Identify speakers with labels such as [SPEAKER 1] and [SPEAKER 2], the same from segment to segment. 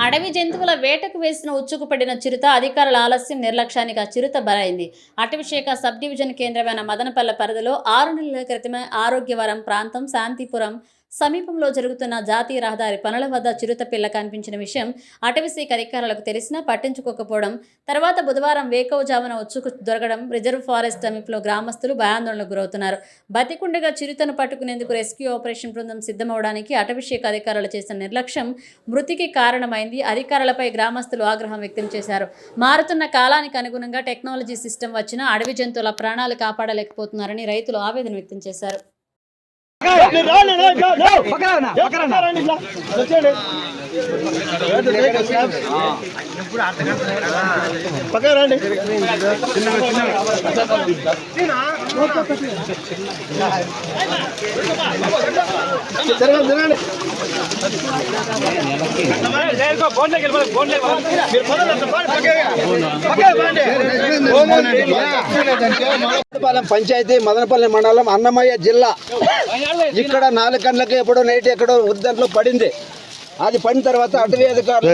[SPEAKER 1] అడవి జంతువుల వేటకు వేసిన ఉచ్చుకు పడిన చిరుత అధికారుల ఆలస్యం నిర్లక్ష్యానికి ఆ చిరుత బలైంది. అటవీశాఖ సబ్ డివిజన్ కేంద్రమైన మదనపల్లె పరిధిలో 6 నెలల క్రితమే ఆరోగ్యవరం ప్రాంతం శాంతిపురం సమీపంలో జరుగుతున్న జాతీయ రహదారి పనుల వద్ద చిరుత పిల్ల కనిపించిన విషయం అటవీశాఖ అధికారులకు తెలిసినా పట్టించుకోకపోవడం, తర్వాత బుధవారం వేకువజామున ఉచ్చుకు దొరకడం రిజర్వ్ ఫారెస్ట్ సమీపంలో గ్రామస్తులు భయాందోళనకు గురవుతున్నారు. బతికుండగా చిరుతను పట్టుకునేందుకు రెస్క్యూ ఆపరేషన్ బృందం సిద్ధమవడానికి అటవీశాఖ అధికారులు చేసిన నిర్లక్ష్యం మృతికి కారణమైంది. అధికారులపై గ్రామస్తులు ఆగ్రహం వ్యక్తం చేశారు. మారుతున్న కాలానికి అనుగుణంగా టెక్నాలజీ సిస్టమ్ వచ్చినా అడవి జంతువుల ప్రాణాలు కాపాడలేకపోతున్నారని రైతులు ఆవేదన వ్యక్తం చేశారు.
[SPEAKER 2] పంచాయతీ మదనపల్లి మండలం అన్నమయ్య జిల్లా. ఇక్కడ 4 గంటలకు ఎప్పుడో నైట్ ఎక్కడో ఉద్దంట్లో పడింది. అది పడిన తర్వాత అటవీ అధికారులు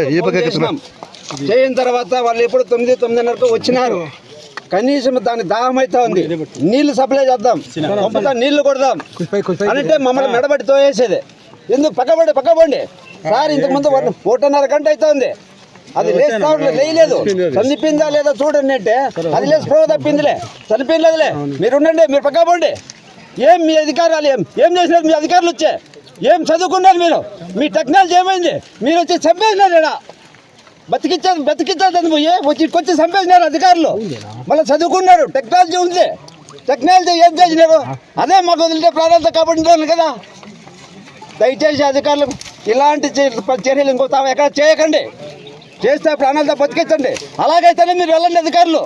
[SPEAKER 2] చేయిన తర్వాత వాళ్ళు ఎప్పుడు 9-9:30కు వచ్చినారు. కనీసం దాని దాహం అయితే ఉంది, నీళ్లు సప్లై చేద్దాం, నీళ్లు కొడదాం అంటే మమ్మల్ని మెడబడి తోయేసేది. ఎందుకు పక్కబండి సార్, ఇంతకుముందు 1:30 గంట అవుతుంది. అది లేస్తా లేయలేదు, చనిపోయిందా లేదా చూడండి అంటే అది లేచి స్ప్రో తప్పిందిలే, చనిపోయిందిలే. మీరు ఉండండి, మీరు పక్కబండి. ఏం మీ అధికారాలు ఏం చేసినారు? మీ అధికారులు వచ్చే ఏం చదువుకున్నారు మీరు? మీ టెక్నాలజీ ఏమైంది? మీరు వచ్చి చంపేసినారు, ఇక్కడ బతికించారు పోయి వచ్చి చంపేసినారు అధికారులు. మళ్ళీ చదువుకున్నారు, టెక్నాలజీ ఉంది. టెక్నాలజీ ఏం చేసినారు? అదే మాకు వదిలితే ప్రాణాలతో కాబట్టి కదా. దయచేసి అధికారులు ఇలాంటి చర్యలు ఇంకో ఎక్కడ చేయకండి. చేస్తే ప్రాణాలతో బతికించండి. అలాగైతేనే మీరు వెళ్ళండి అధికారులు.